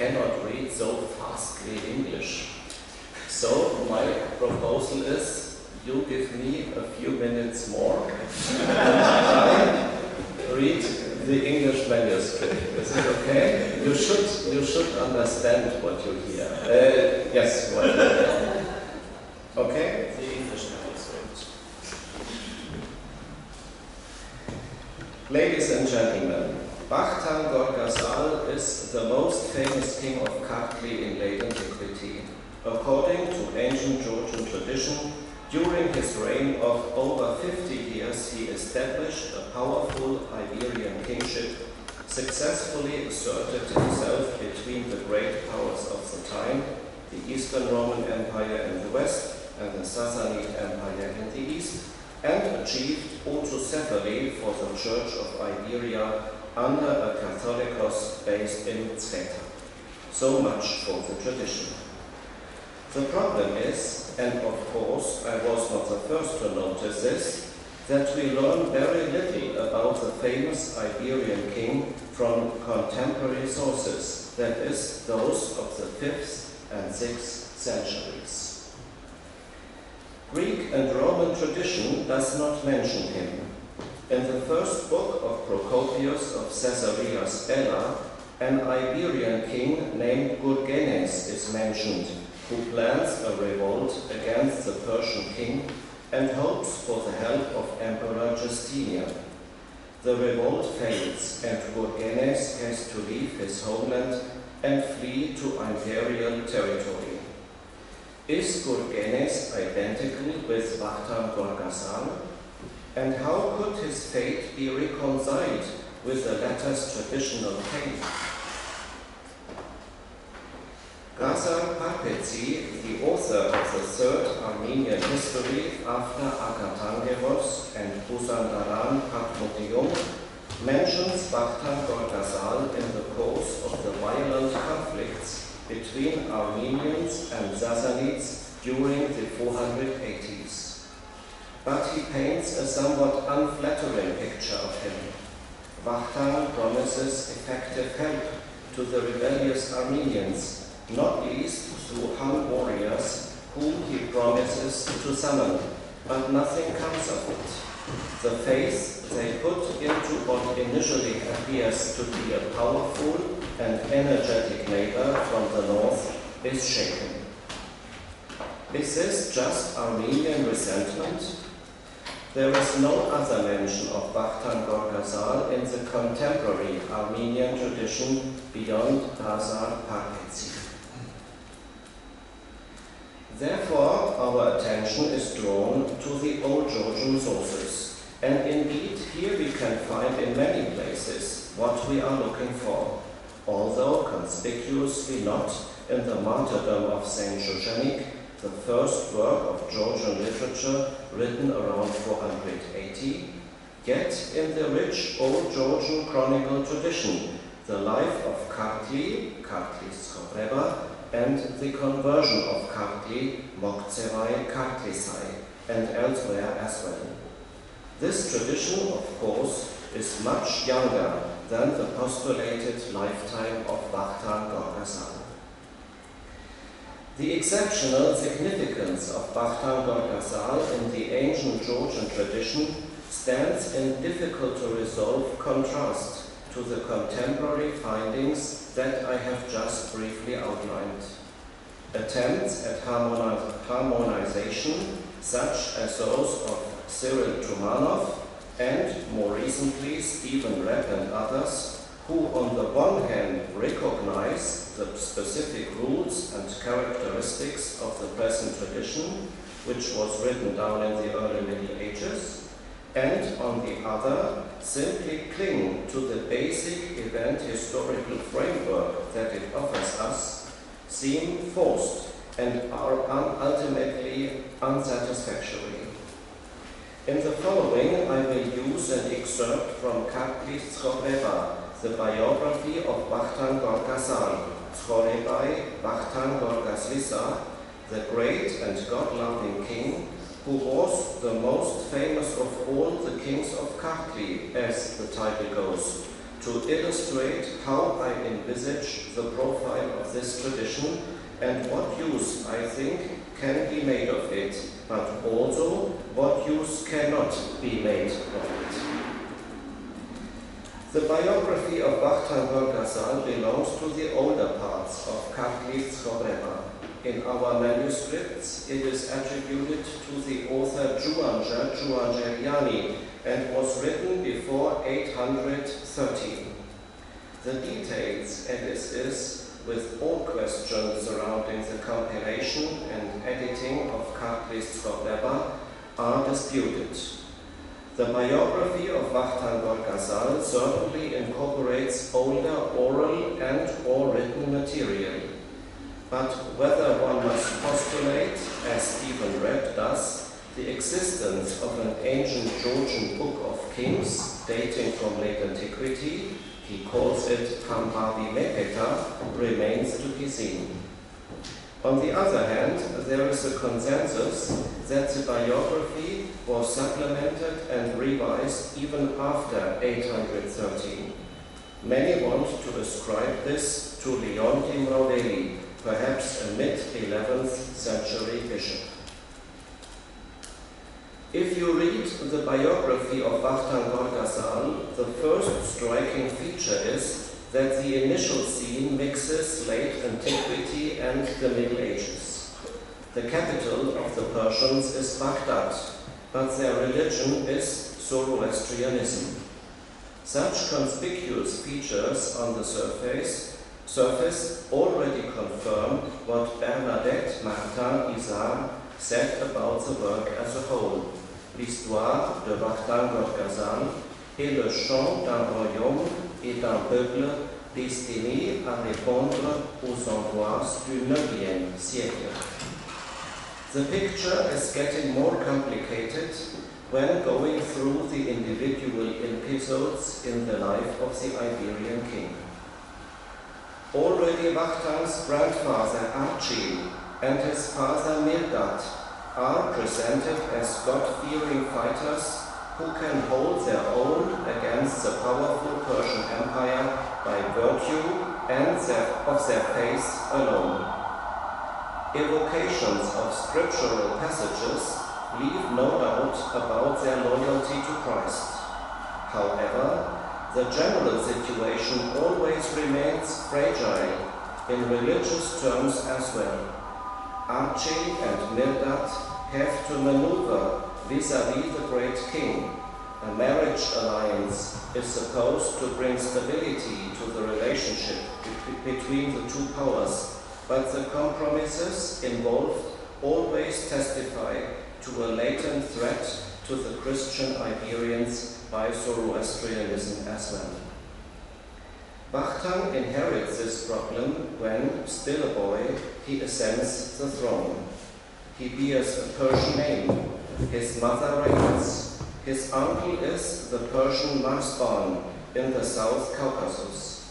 cannot read so fastly English. So my proposal is you give me a few minutes more and I read the English manuscript. Is it okay? You should understand what you hear. Yes, what you hear. Okay? The English manuscript. Ladies and gentlemen, Vaxtang Gorgasali is the most famous king of Kartli in late antiquity. According to ancient Georgian tradition, during his reign of over 50 years, he established a powerful Iberian kingship, successfully asserted himself between the great powers of the time, the Eastern Roman Empire in the west and the Sassanid Empire in the east, and achieved autocephaly for the Church of Iberia under a Catholicos based in Jena. So much for the tradition. The problem is, and of course I was not the first to notice this, that we learn very little about the famous Iberian king from contemporary sources, that is, those of the 5th and 6th centuries. Greek and Roman tradition does not mention him. In the first book of Procopius of Caesarea Stella, an Iberian king named Gorgasali is mentioned, who plans a revolt against the Persian king and hopes for the help of Emperor Justinian. The revolt fails and Gorgasali has to leave his homeland and flee to imperial territory. Is Gorgasali identical with Vaxtang Gorgasali? And how could his fate be reconciled with the latter's traditional fame? Ghazal Parpezi, the author of the third Armenian history after Akatangeros and Busandaran Patmodium, mentions Vaxtang Gorgasali in the course of the violent conflicts between Armenians and Sassanids during the 480s. But he paints a somewhat unflattering picture of him. Vaxtang promises effective help to the rebellious Armenians, not least through Han warriors whom he promises to summon, but nothing comes of it. The faith they put into what initially appears to be a powerful and energetic neighbor from the north is shaken. Is this just Armenian resentment? There is no other mention of Vaxtang Gorgasali in the contemporary Armenian tradition beyond Ghazal Parpezi. Therefore, our attention is drawn to the Old Georgian sources, and indeed here we can find in many places what we are looking for, although conspicuously not in the martyrdom of Saint Shoshanic, the first work of Georgian literature written around 480, yet in the rich Old Georgian chronicle tradition, the life of Kartli, Kartlis Chobreba, and the conversion of Kartli, Moktsevai, Kartlisai, and elsewhere as well. This tradition, of course, is much younger than the postulated lifetime of Vaxtang Gorgasali. The exceptional significance of Vaxtang Gorgasali in the ancient Georgian tradition stands in difficult to resolve contrast to the contemporary findings that I have just briefly outlined. Attempts at harmonization, such as those of Cyril Trumanov and, more recently, Stephen Rapp and others, who on the one hand recognize the specific rules and characteristics of the present tradition, which was written down in the early Middle Ages, and on the other, simply cling to the basic event historical framework that it offers us, seem forced and are ultimately unsatisfactory. In the following, I will use an excerpt from Kartlis Chobreba, the biography of Vaxtang Gorgasali, Chorebai Vaxtang Gorgaslisa, the great and God-loving king, who was the most famous of all the kings of Kartli, as the title goes, to illustrate how I envisage the profile of this tradition and what use I think can be made of it, but also what use cannot be made of it. The biography of Vaxtang Gorgasali belongs to the older parts of Kartli's Choreba. In our manuscripts, it is attributed to the author Juangeriani and was written before 813. The details, with all questions surrounding the compilation and editing of Kartli's Choreba, are disputed. The biography of Vaxtang Gorgasali certainly incorporates older oral and/or written material. But whether one must postulate, as Stephen Redd does, the existence of an ancient Georgian book of kings dating from late antiquity, he calls it Kambavi Mepeta, remains to be seen. On the other hand, there is a consensus that the biography was supplemented and revised even after 813. Many want to ascribe this to Leonti Rustaveli, perhaps a mid-11th century bishop. If you read the biography of Vaxtang Gorgasali, the first striking feature is that the initial scene mixes late antiquity and the Middle Ages. The capital of the Persians is Baghdad, but their religion is Zoroastrianism. Such conspicuous features on the surface already confirm what Bernadette Martin-Izard said about the work as a whole. L'histoire de Vaxtang Gorgasali est le chant d'un royaume et d'un peuple destiné à répondre aux angoisses du 9e siècle. The picture is getting more complicated when going through the individual episodes in the life of the Iberian king. Already Vaxtang's grandfather Archie and his father Mirdad are presented as God-fearing fighters who can hold their own against the powerful Persian Empire by virtue and of their faith alone. Evocations of scriptural passages leave no doubt about their loyalty to Christ. However, the general situation always remains fragile in religious terms as well. Archie and Mirdad have to maneuver vis-à-vis the great king. A marriage alliance is supposed to bring stability to the relationship between the two powers, but the compromises involved always testify to a latent threat to the Christian Iberians by Zoroastrianism as well. Vaxtang inherits this problem when, still a boy, he ascends the throne. He bears a Persian name. His mother reigns. His uncle is the Persian Marsban in the South Caucasus.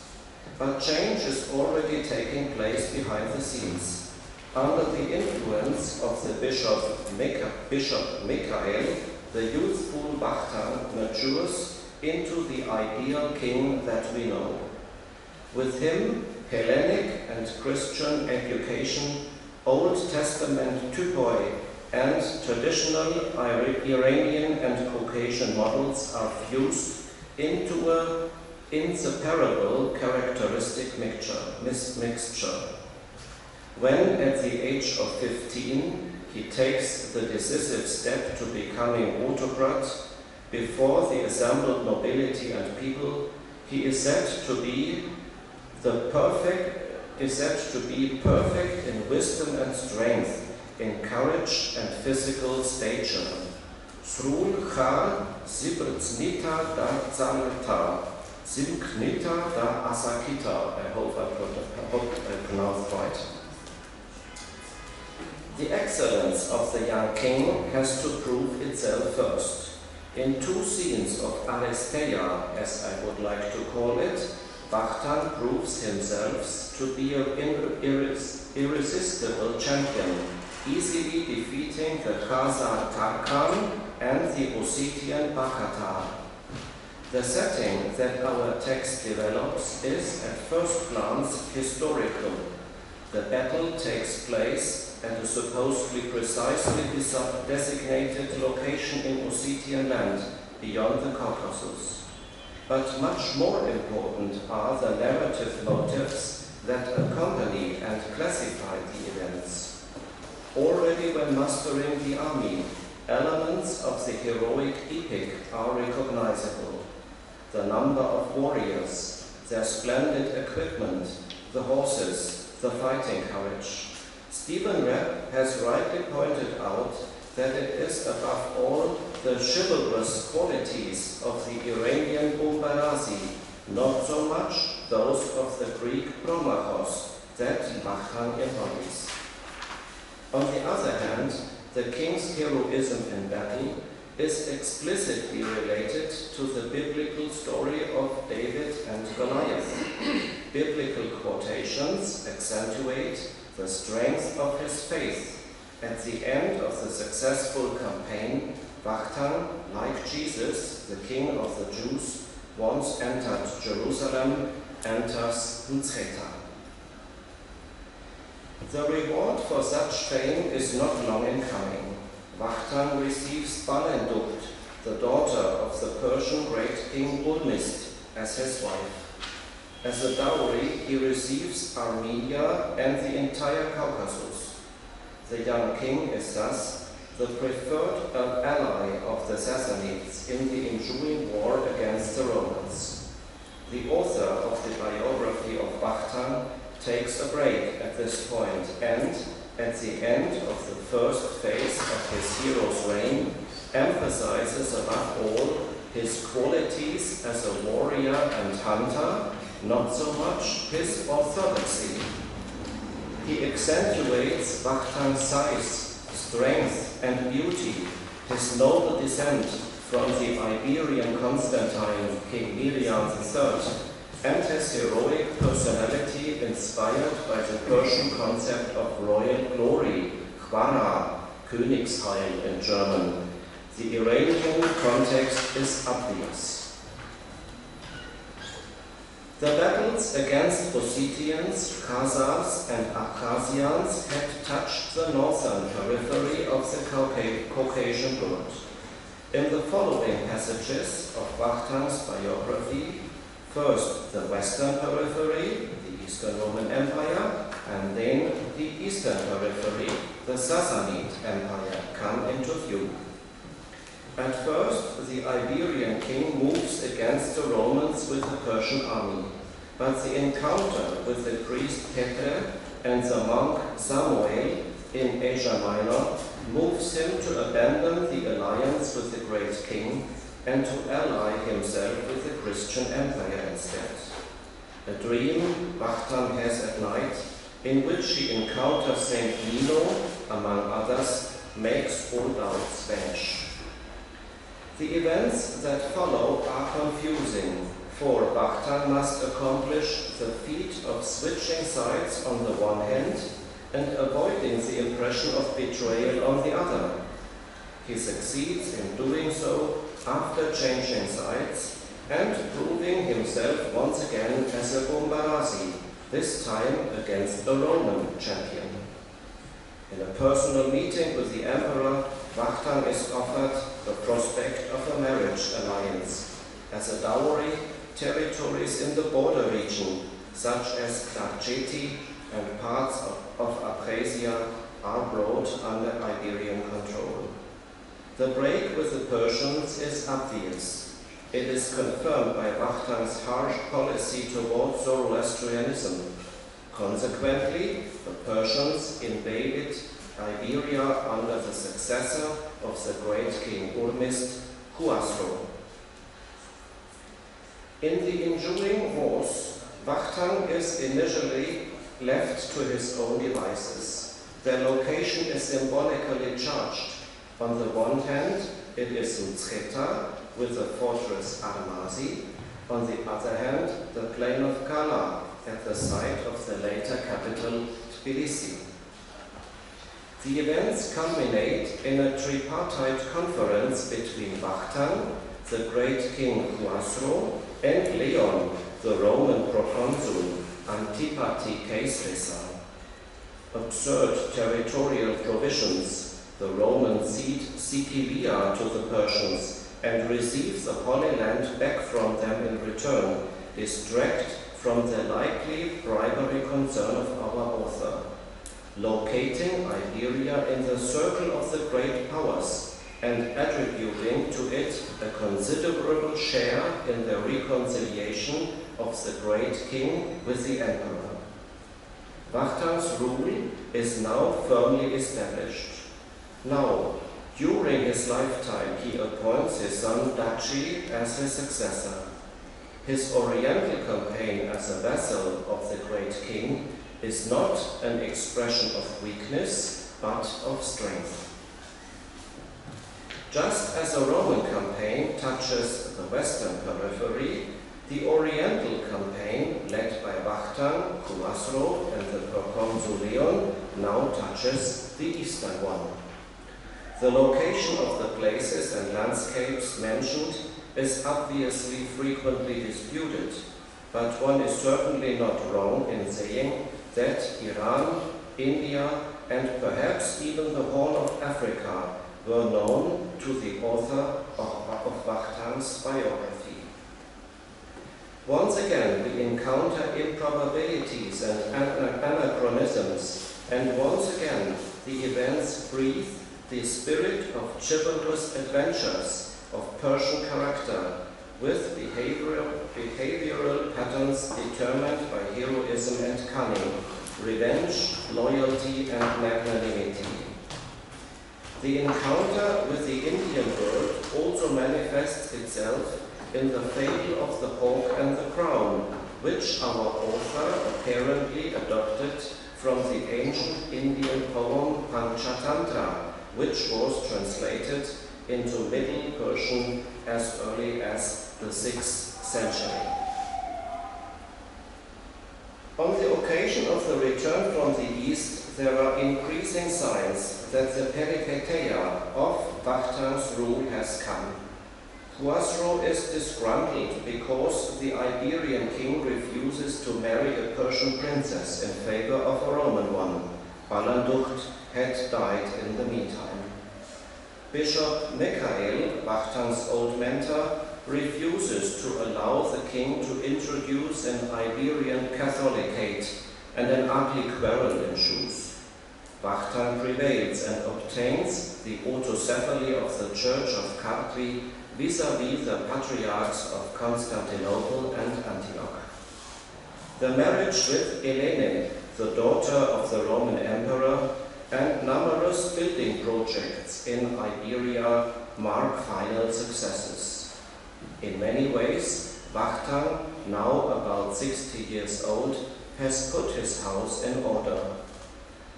But change is already taking place behind the scenes. Under the influence of the Bishop Mikhail, the youthful Vaxtang matures into the ideal king that we know. With him, Hellenic and Christian education, Old Testament typoi, and traditional Iranian and Caucasian models are fused into an inseparable characteristic mixture. When, at the age of 15, he takes the decisive step to becoming autocrat before the assembled nobility and people, he is said to be perfect in wisdom and strength, in courage and physical stature. Srul char zibrtsnita da zalta, zimknita da asakita. I hope I pronounced right. The excellence of the young king has to prove itself first. In two scenes of Aristeia, as I would like to call it, Vaxtang proves himself to be an irresistible champion, easily defeating the Khazar Tarkan and the Ossetian Bakatar. The setting that our text develops is, at first glance, historical. The battle takes place at a supposedly precisely designated location in Ossetian land, beyond the Caucasus. But much more important are the narrative motives that accompany and classify the events. Already when mustering the army, elements of the heroic epic are recognizable. The number of warriors, their splendid equipment, the horses, the fighting courage. Stephen Rapp has rightly pointed out that it is above all the chivalrous qualities of the Iranian Bulgarasi, not so much those of the Greek Promachos, that Vaxtang embodies. On the other hand, the king's heroism in battle is explicitly related to the biblical story of David and Goliath. Biblical quotations accentuate the strength of his faith. At the end of the successful campaign, Vaxtang, like Jesus, the king of the Jews, once entered Jerusalem, enters Zwischen. The reward for such fame is not long in coming. Vaxtang receives Balenducht, the daughter of the Persian great king Urmist, as his wife. As a dowry, he receives Armenia and the entire Caucasus. The young king is thus the preferred ally of the Sassanids in the ensuing war against the Romans. The author of the biography of Vaxtang takes a break at this point and, at the end of the first phase of his hero's reign, emphasizes above all his qualities as a warrior and hunter, not so much his orthodoxy. He accentuates Vaxtang's size, strength, and beauty, his noble descent from the Iberian Constantine, King Miriam III, and his heroic personality inspired by the Persian concept of royal glory, Chwara, Königsheil in German. The Iranian context is obvious. The battles against Ossetians, Khazars, and Abkhazians had touched the northern periphery of the Caucasian world. In the following passages of Vaxtang's biography, first the western periphery, the Eastern Roman Empire, and then the eastern periphery, the Sassanid Empire, come into view. At first, the Iberian king moves against the Romans with the Persian army, but the encounter with the priest Petre and the monk Samuel in Asia Minor moves him to abandon the alliance with the great king and to ally himself with the Christian empire instead. A dream Vaxtang has at night, in which he encounters Saint Nino, among others, makes all doubts vanish. The events that follow are confusing, for Vaxtang must accomplish the feat of switching sides on the one hand and avoiding the impression of betrayal on the other. He succeeds in doing so after changing sides and proving himself once again as a Bulgarasi, this time against a Roman champion. In a personal meeting with the emperor, Vaxtang is offered the prospect of a marriage alliance. As a dowry, territories in the border region, such as Klarcheti and parts of Abkhazia, are brought under Iberian control. The break with the Persians is obvious. It is confirmed by Vaxtang's harsh policy towards Zoroastrianism. Consequently, the Persians invaded Iberia under the successor of the great king Urmist, Khusro. In the ensuing wars, Vaxtang is initially left to his own devices. Their location is symbolically charged. On the one hand, it is Zwischen with the fortress Armasi. On the other hand, the plain of Kala at the site of the later capital Tbilisi. The events culminate in a tripartite conference between Vaxtang, the great king Khosrow, and Leon, the Roman proconsul, Antiquity Caesar. Absurd territorial provisions, the Roman cede Sicilia to the Persians and receive the Holy Land back from them in return, distract from the likely bribery concern of our author. Locating Iberia in the circle of the great powers and attributing to it a considerable share in the reconciliation of the great king with the emperor. Vaxtang's rule is now firmly established. Now, during his lifetime, he appoints his son Daci as his successor. His Oriental campaign as a vassal of the great king is not an expression of weakness, but of strength. Just as a Roman campaign touches the western periphery, the Oriental campaign, led by Vaxtang, Khosrow, and the proconsul Leon, now touches the eastern one. The location of the places and landscapes mentioned is obviously frequently disputed, but one is certainly not wrong in saying that Iran, India, and perhaps even the Horn of Africa were known to the author of Vaxtang's biography. Once again, we encounter improbabilities and anachronisms, and once again, the events breathe the spirit of chivalrous adventures of Persian character, with behavioral patterns determined by heroism and cunning, revenge, loyalty, and magnanimity. The encounter with the Indian world also manifests itself in the fable of the hawk and the crown, which our author apparently adopted from the ancient Indian poem Panchatantra, which was translated into Middle Persian as early as the 6th century. On the occasion of the return from the east, there are increasing signs that the peripeteia of Vaxtang's rule has come. Khosrow is disgruntled because the Iberian king refuses to marry a Persian princess in favor of a Roman one. Balanducht had died in the meantime. Bishop Mikhail, Vaxtang's old mentor, refuses to allow the king to introduce an Iberian Catholicate, and an ugly quarrel ensues. Vaxtang prevails and obtains the autocephaly of the Church of Capri vis-à-vis the patriarchs of Constantinople and Antioch. The marriage with Ivane, the daughter of the Roman emperor, and numerous building projects in Iberia mark final successes. In many ways, Vaxtang, now about 60 years old, has put his house in order.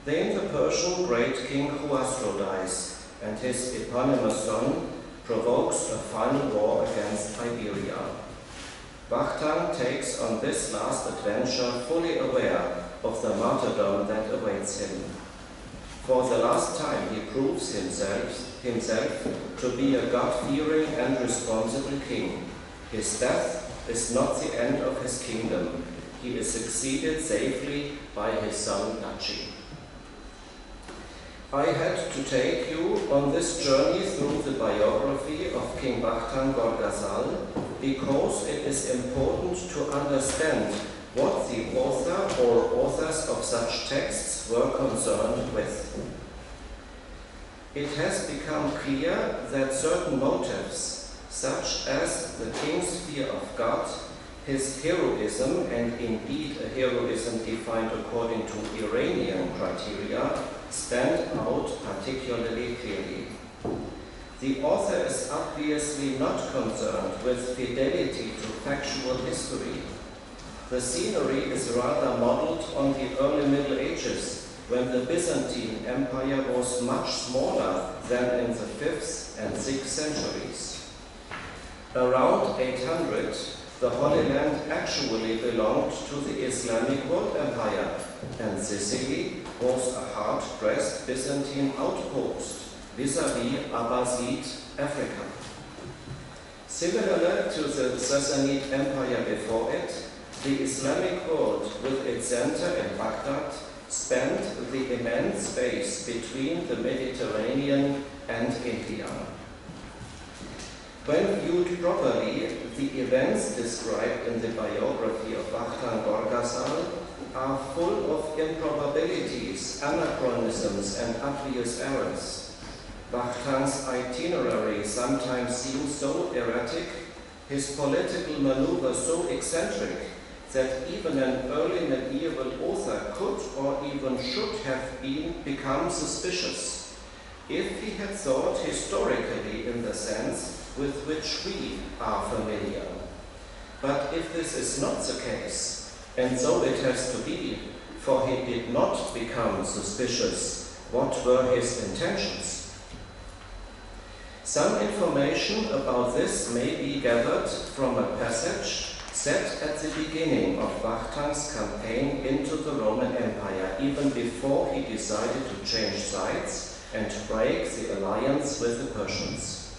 Then the Persian great king Khosrow dies, and his eponymous son provokes a final war against Iberia. Vaxtang takes on this last adventure fully aware of the martyrdom that awaits him. For the last time he proves himself to be a God-fearing and responsible king. His death is not the end of his kingdom. He is succeeded safely by his son Daci. I had to take you on this journey through the biography of King Vaxtang Gorgasali because it is important to understand what the author or authors of such texts were concerned with. It has become clear that certain motives, such as the king's fear of God, his heroism, and indeed a heroism defined according to Iranian criteria, stand out particularly clearly. The author is obviously not concerned with fidelity to factual history. The scenery is rather modeled on the early Middle Ages, when the Byzantine Empire was much smaller than in the 5th and 6th centuries. Around 800, the Holy Land actually belonged to the Islamic World Empire, and Sicily was a hard-pressed Byzantine outpost vis-à-vis Abbasid Africa. Similar to the Sassanid Empire before it, the Islamic world, with its center in Baghdad, spanned the immense space between the Mediterranean and India. When viewed properly, the events described in the biography of Vaxtang Gorgasali are full of improbabilities, anachronisms, and obvious errors. Vaxtang's itinerary sometimes seems so erratic, his political maneuvers so eccentric, that even an early medieval author could or even should have become suspicious if he had thought historically in the sense with which we are familiar. But if this is not the case, and so it has to be, for he did not become suspicious, what were his intentions? Some information about this may be gathered from a passage set at the beginning of Vaxtang's campaign into the Roman Empire, even before he decided to change sides and break the alliance with the Persians.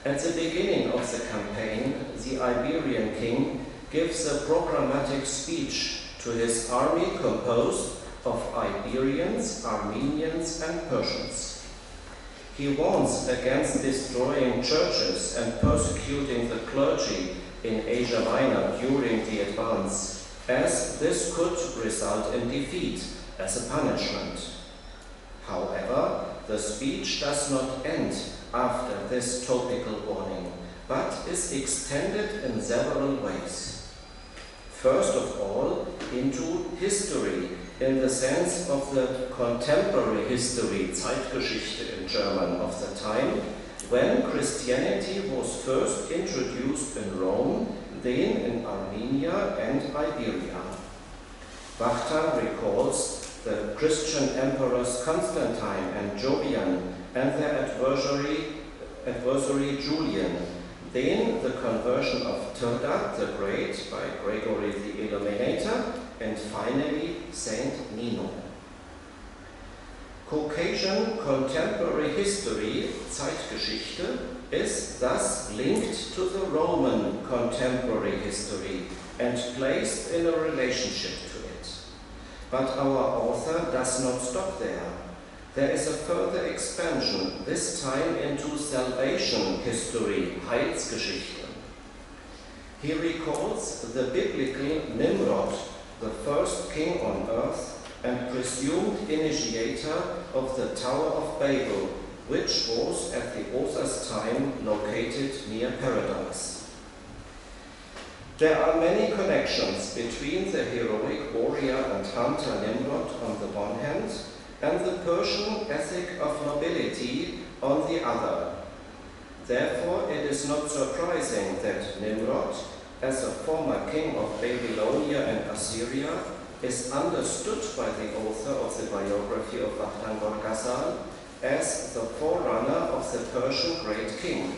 At the beginning of the campaign, the Iberian king gives a programmatic speech to his army composed of Iberians, Armenians, and Persians. He warns against destroying churches and persecuting the clergy in Asia Minor during the advance, as this could result in defeat as a punishment. However, the speech does not end after this topical warning, but is extended in several ways. First of all, into history, in the sense of the contemporary history, Zeitgeschichte in German, of the time when Christianity was first introduced in Rome, then in Armenia and Iberia. Vaxtang recalls the Christian emperors Constantine and Jovian and their adversary Julian, then the conversion of Theodat the Great by Gregory the Illuminator, and finally Saint Nino. Caucasian contemporary history, Zeitgeschichte, is thus linked to the Roman contemporary history and placed in a relationship to it. But our author does not stop there. There is a further expansion, this time into salvation history, Heilsgeschichte. He recalls the biblical Nimrod, the first king on earth and presumed initiator of the Tower of Babel, which was at the author's time located near Paradise. There are many connections between the heroic warrior and hunter Nimrod on the one hand and the Persian ethic of nobility on the other. Therefore, it is not surprising that Nimrod, as a former king of Babylonia and Assyria, is understood by the author of the biography of Vaxtang Gorgasali as the forerunner of the Persian great king.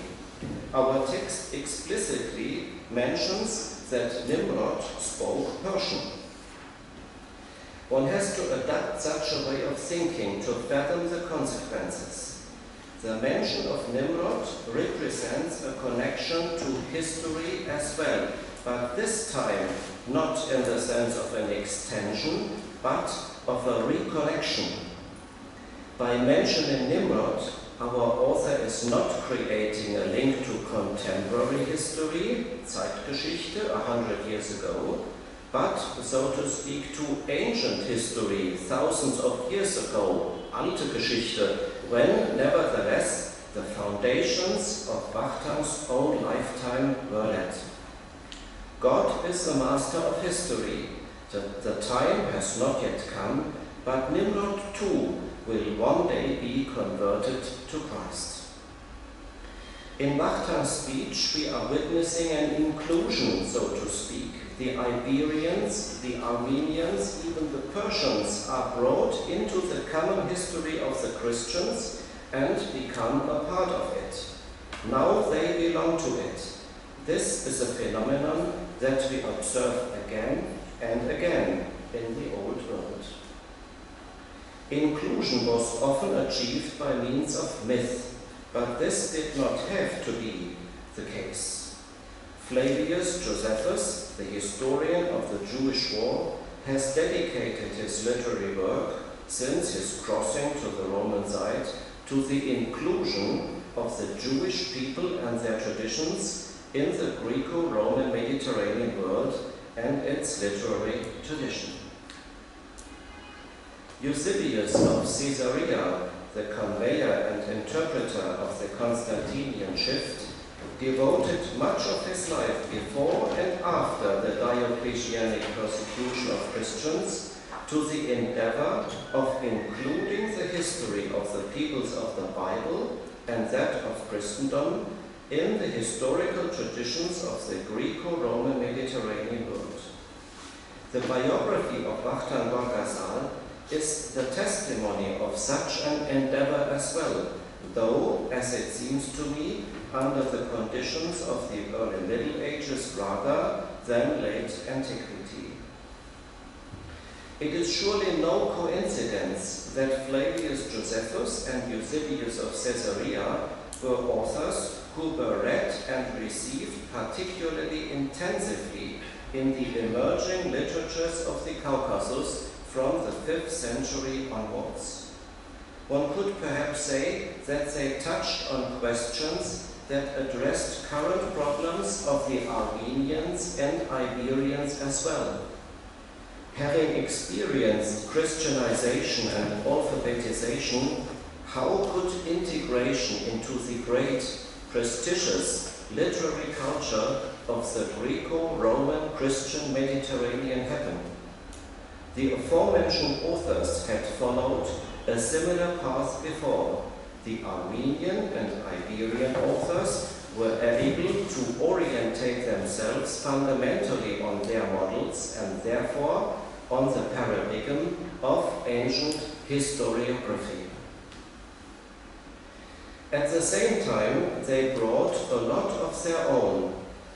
Our text explicitly mentions that Nimrod spoke Persian. One has to adapt such a way of thinking to fathom the consequences. The mention of Nimrod represents a connection to history as well, but this time not in the sense of an extension, but of a reconnection. By mentioning Nimrod, our author is not creating a link to contemporary history, Zeitgeschichte, 100 years ago, but, so to speak, to ancient history, thousands of years ago, alte Geschichte, when, nevertheless, the foundations of Vaxtang's own lifetime were laid. God is the master of history. The time has not yet come, but Nimrod too will one day be converted to Christ. In Vaxtang's speech, we are witnessing an inclusion, so to speak. The Iberians, the Armenians, even the Persians are brought into the common history of the Christians and become a part of it. Now they belong to it. This is a phenomenon that we observe again and again in the Old World. Inclusion was often achieved by means of myth, but this did not have to be. the case. Flavius Josephus, the historian of the Jewish War, has dedicated his literary work, since his crossing to the Roman side, to the inclusion of the Jewish people and their traditions in the Greco-Roman Mediterranean world and its literary tradition. Eusebius of Caesarea, the conveyor and interpreter of the Constantinian shift, devoted much of his life before and after the Diocletianic persecution of Christians to the endeavor of including the history of the peoples of the Bible and that of Christendom in the historical traditions of the Greco-Roman Mediterranean world. The biography of Vaxtang Gorgasali is the testimony of such an endeavor as well, though, as it seems to me, under the conditions of the early Middle Ages rather than late Antiquity. It is surely no coincidence that Flavius Josephus and Eusebius of Caesarea were authors who were read and received particularly intensively in the emerging literatures of the Caucasus from the 5th century onwards. One could perhaps say that they touched on questions that addressed current problems of the Armenians and Iberians as well. Having experienced Christianization and alphabetization, how could integration into the great, prestigious literary culture of the Greco-Roman Christian Mediterranean happen? The aforementioned authors had followed a similar path before. The Armenian and Iberian authors were able to orientate themselves fundamentally on their models and therefore on the paradigm of ancient historiography. At the same time, they brought a lot of their own,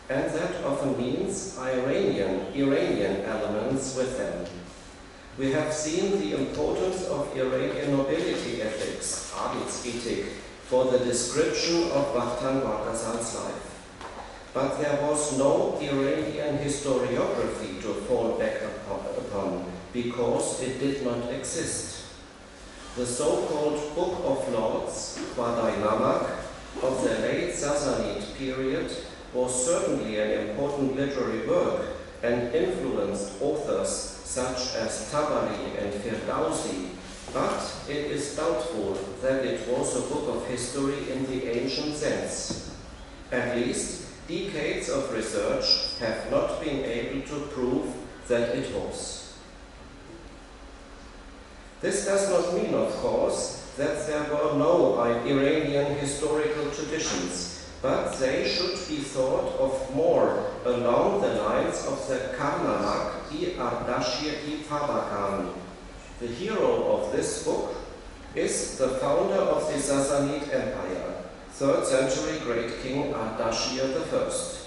and that often means Iranian elements with them. We have seen the importance of Iranian nobility ethics, Adelsethik, for the description of Vaxtang Gorgasali's life. But there was no Iranian historiography to fall back upon, because it did not exist. The so-called Book of Lords, Quadai of the late Sassanid period was certainly an important literary work and influenced authors such as Tabari and Firdausi, but it is doubtful that it was a book of history in the ancient sense. At least, decades of research have not been able to prove that it was. This does not mean, of course, that there were no Iranian historical traditions, but they should be thought of more along the lines of the Karnamak I Ardashir I Fabakan. The hero of this book is the founder of the Sassanid Empire, 3rd century great king Ardashir I.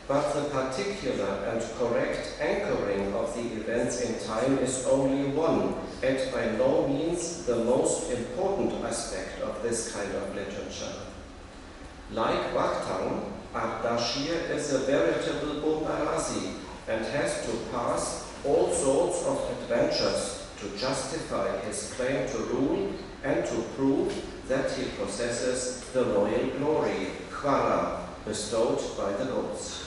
But the particular and correct anchoring of the events in time is only one, and by no means the most important aspect of this kind of literature. Like Vaxtang, Ardashir is a veritable Bumbarasi and has to pass all sorts of adventures to justify his claim to rule and to prove that he possesses the royal glory, Khwara, bestowed by the gods.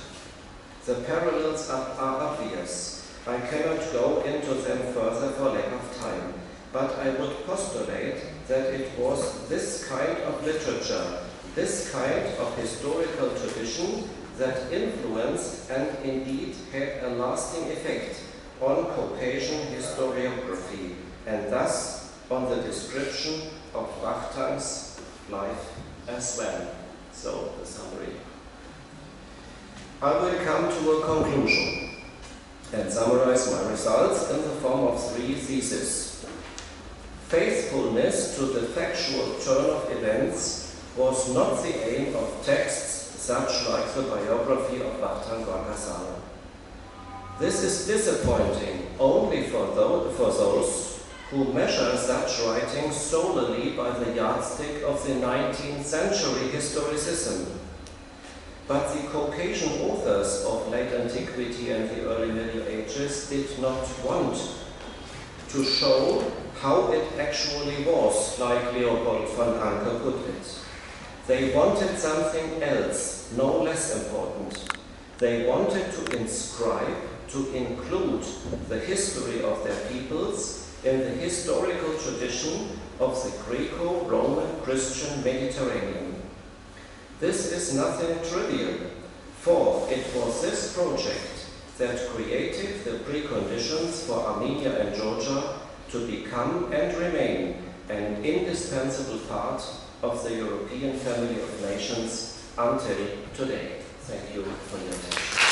The parallels are obvious. I cannot go into them further for lack of time, but I would postulate that it was this kind of literature, this kind of historical tradition that influenced and indeed had a lasting effect on Caucasian historiography and thus on the description of Vaxtang's life as well. So, the summary. I will come to a conclusion and summarize my results in the form of 3 theses. Faithfulness to the factual turn of events was not the aim of texts such like the biography of Vaxtang Gorgasali. This is disappointing only for those who measure such writings solely by the yardstick of the 19th century historicism. But the Caucasian authors of late antiquity and the early Middle Ages did not want to show how it actually was, like Leopold von Anker put it. They wanted something else, no less important. They wanted to inscribe, to include the history of their peoples in the historical tradition of the Greco-Roman Christian Mediterranean. This is nothing trivial, for it was this project that created the preconditions for Armenia and Georgia to become and remain an indispensable part of the European family of nations until today. Thank you for your attention.